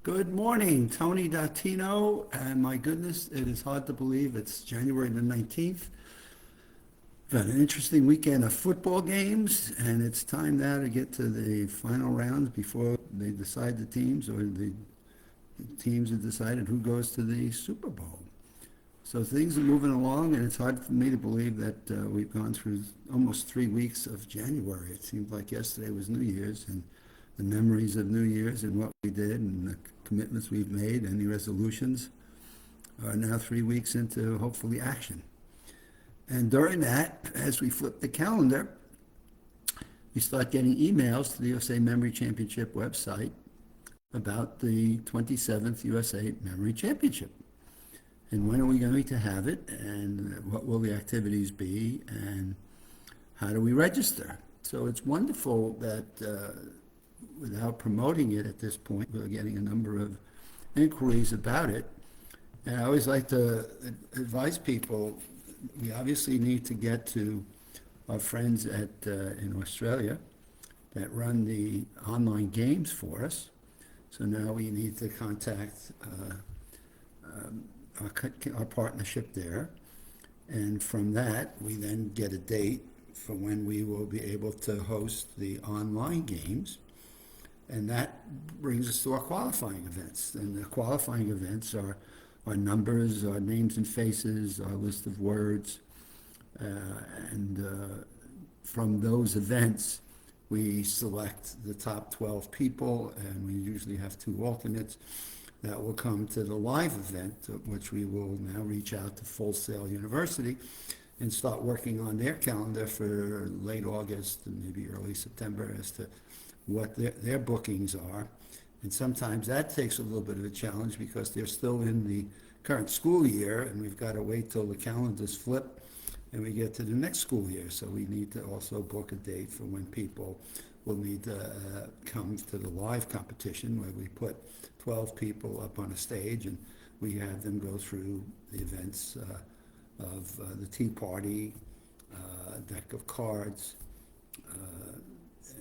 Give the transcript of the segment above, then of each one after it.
Good morning, Tony Datino, and my goodness, it is hard to believe it's January the 19th. We've had an interesting weekend of football games, and it's time now to get to the final rounds before they decide the teams, or the teams have decided who goes to the Super Bowl. So things are moving along, and it's hard for me to believe that we've gone through almost 3 weeks of January. It seems like yesterday was New Year's, and the memories of New Year's and what we did and the commitments we've made and the resolutions are now 3 weeks into hopefully action. And during that, as we flip the calendar, we start getting emails to the USA Memory Championship website about the 27th USA Memory Championship. And when are we going to have it? And what will the activities be? And how do we register? So it's wonderful that without promoting it at this point, we're getting a number of inquiries about it. And I always like to advise people, we obviously need to get to our friends in Australia that run the online games for us. So now we need to contact our partnership there. And from that, we then get a date for when we will be able to host the online games. And that brings us to our qualifying events. And the qualifying events are our numbers, our names and faces, our list of words. And from those events, we select the top 12 people, and we usually have two alternates that will come to the live event, which we will now reach out to Full Sail University and start working on their calendar for late August and maybe early September as to what their bookings are. And sometimes that takes a little bit of a challenge because they're still in the current school year, and we've got to wait till the calendars flip and we get to the next school year. So we need to also book a date for when people will need to come to the live competition, where we put 12 people up on a stage and we have them go through the events of the tea party, deck of cards,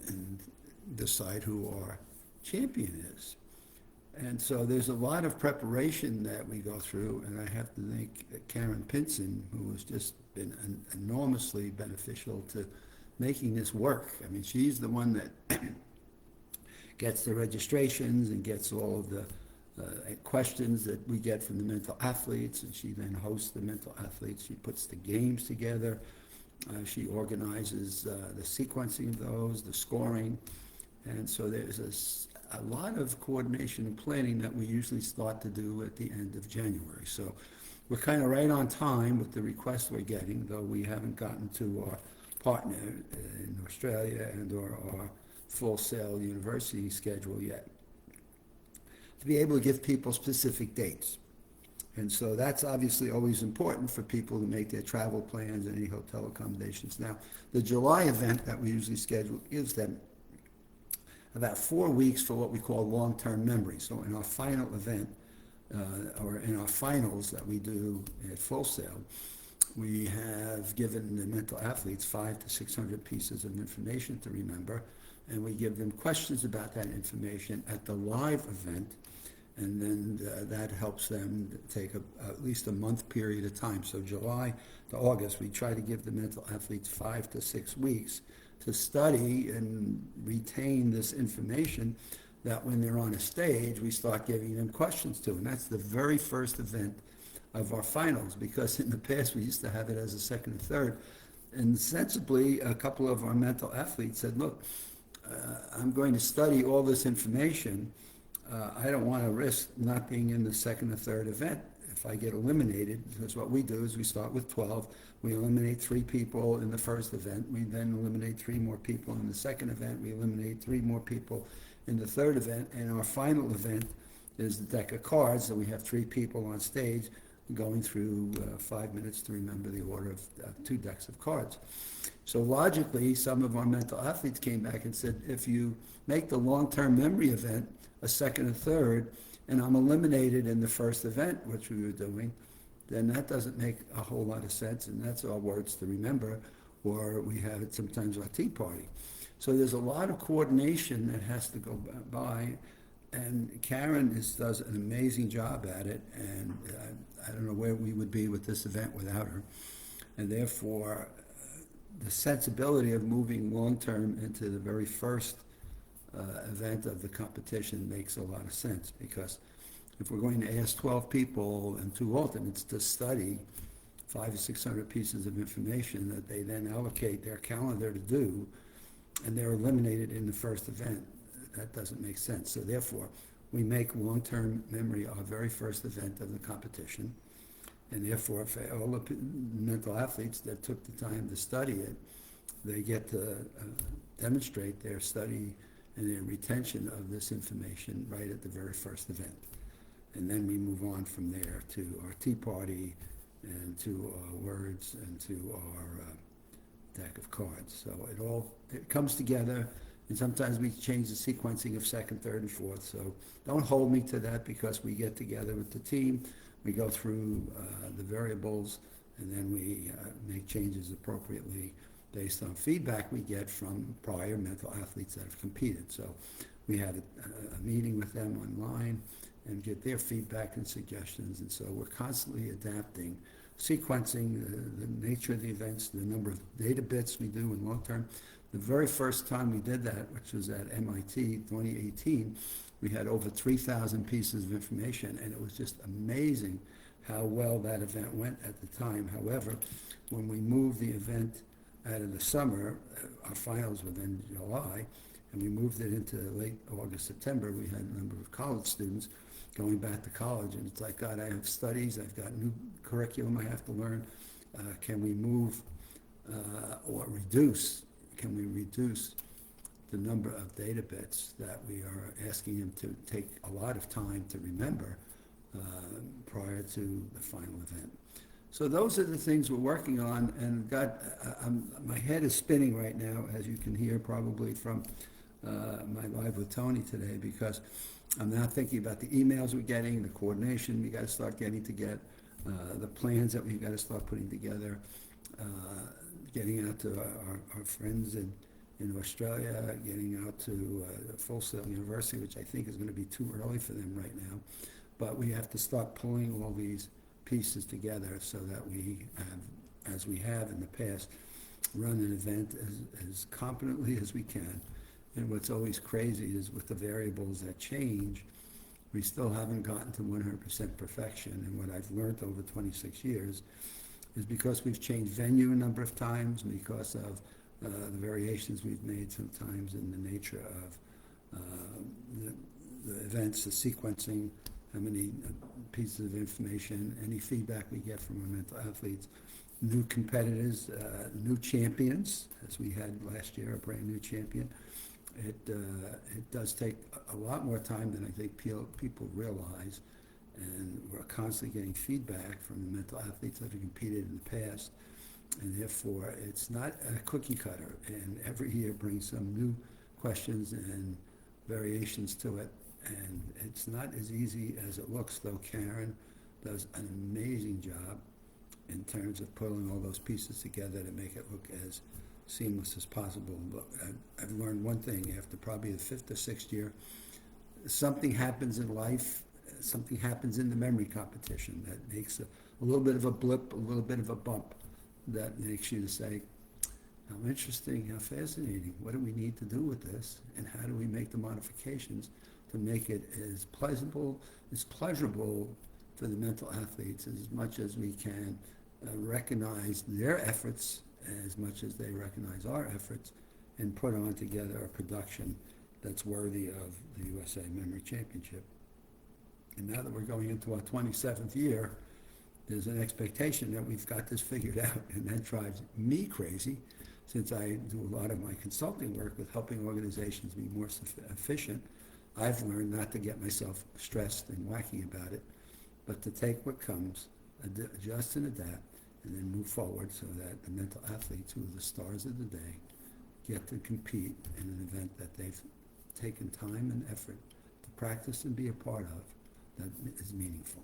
and decide who our champion is. And so there's a lot of preparation that we go through, and I have to thank Karen Pinson, who has just been enormously beneficial to making this work. I mean, she's the one that gets the registrations and gets all of the questions that we get from the mental athletes, and she then hosts the mental athletes. She puts the games together. She organizes the sequencing of those, the scoring. And so there's a lot of coordination and planning that we usually start to do at the end of January. So we're kind of right on time with the requests we're getting, though we haven't gotten to our partner in Australia and or our Full Sail University schedule yet, to be able to give people specific dates. And so that's obviously always important for people to make their travel plans and any hotel accommodations. Now, the July event that we usually schedule gives them about 4 weeks for what we call long-term memory. So in our final event, or in our finals that we do at Full Sail, we have given the mental athletes 500 to 600 pieces of information to remember, and we give them questions about that information at the live event, and then that helps them take at least a month period of time. So July to August, we try to give the mental athletes 5 to 6 weeks to study and retain this information that when they're on a stage, we start giving them questions to. And that's the very first event of our finals, because in the past we used to have it as a second and third. And sensibly, a couple of our mental athletes said, look, I'm going to study all this information. I don't want to risk not being in the second or third event if I get eliminated, because what we do is we start with 12. We eliminate 3 people in the first event. We then eliminate 3 more people in the second event. We eliminate 3 more people in the third event. And our final event is the deck of cards. So we have 3 people on stage going through 5 minutes to remember the order of 2 decks of cards. So logically, some of our mental athletes came back and said, if you make the long-term memory event a second and third, and I'm eliminated in the first event, which we were doing, then that doesn't make a whole lot of sense, and that's our words to remember, or we have it sometimes our tea party. So there's a lot of coordination that has to go by And Karen does an amazing job at it, and I don't know where we would be with this event without her. And therefore, the sensibility of moving long-term into the very first event of the competition makes a lot of sense, because if we're going to ask 12 people and 2 alternates to study 500 or 600 pieces of information that they then allocate their calendar to do, and they're eliminated in the first event, that doesn't make sense. So therefore, we make long-term memory our very first event of the competition, and therefore, for all the mental athletes that took the time to study it, they get to demonstrate their study and their retention of this information right at the very first event. And then we move on from there to our tea party and to our words and to our deck of cards. So it comes together, and sometimes we change the sequencing of second, third, and fourth. So don't hold me to that, because we get together with the team, we go through the variables, and then we make changes appropriately based on feedback we get from prior mental athletes that have competed. So we have a meeting with them online and get their feedback and suggestions, and so we're constantly adapting, sequencing the nature of the events, the number of data bits we do in long term. The very first time we did that, which was at MIT 2018, we had over 3,000 pieces of information, and it was just amazing how well that event went at the time. However, when we moved the event out of the summer, our finals were then July, and we moved it into late August, September, we had a number of college students going back to college, and it's like, God, I have studies, I've got new curriculum I have to learn. Can we move or reduce, can we reduce the number of data bits that we are asking them to take a lot of time to remember prior to the final event? So those are the things we're working on, and my head is spinning right now, as you can hear probably from my Live with Tony today, because I'm now thinking about the emails we're getting, the coordination we got to start getting to get, the plans that we've got to start putting together, getting out to our friends in Australia, getting out to Full Sail University, which I think is going to be too early for them right now. But we have to start pulling all these pieces together so that we have, as we have in the past, run an event as competently as we can. And what's always crazy is with the variables that change, we still haven't gotten to 100% perfection. And what I've learned over 26 years is because we've changed venue a number of times, because of the variations we've made sometimes in the nature of the events, the sequencing, how many pieces of information, any feedback we get from our mental athletes, new competitors, new champions, as we had last year, a brand new champion. It does take a lot more time than I think people realize, and we're constantly getting feedback from the mental athletes that have competed in the past, and therefore it's not a cookie cutter, and every year brings some new questions and variations to it, and it's not as easy as it looks, though Karen does an amazing job in terms of pulling all those pieces together to make it look as seamless as possible. But I've learned one thing after probably the 5th or 6th year: something happens in life, something happens in the memory competition that makes a little bit of a blip, a little bit of a bump, that makes you to say, how interesting, how fascinating, what do we need to do with this, and how do we make the modifications to make it as pleasurable for the mental athletes as much as we can, recognize their efforts as much as they recognize our efforts, and put on together a production that's worthy of the USA Memory Championship. And now that we're going into our 27th year, there's an expectation that we've got this figured out, and that drives me crazy, since I do a lot of my consulting work with helping organizations be more efficient. I've learned not to get myself stressed and wacky about it, but to take what comes, adjust and adapt, and then move forward so that the mental athletes, who are the stars of the day, get to compete in an event that they've taken time and effort to practice and be a part of, that is meaningful.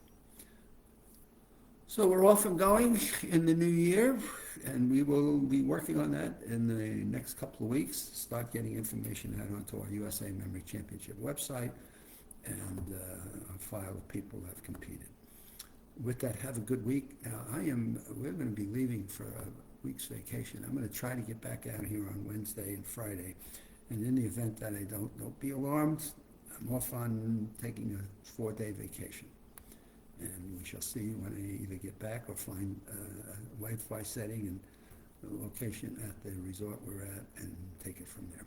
So we're off and going in the new year, and we will be working on that in the next couple of weeks, start getting information out onto our USA Memory Championship website, and a file of people that have competed. With that, have a good week. Now, we're going to be leaving for a week's vacation. I'm going to try to get back out here on Wednesday and Friday. And in the event that I don't be alarmed. I'm off on taking a 4-day vacation. And we shall see when I either get back or find a Wi-Fi setting and a location at the resort we're at and take it from there.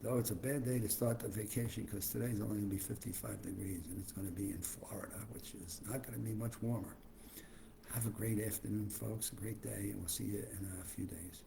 Though it's a bad day to start the vacation because today's only going to be 55 degrees and it's going to be in Florida, which is not going to be much warmer. Have a great afternoon, folks, a great day, and we'll see you in a few days.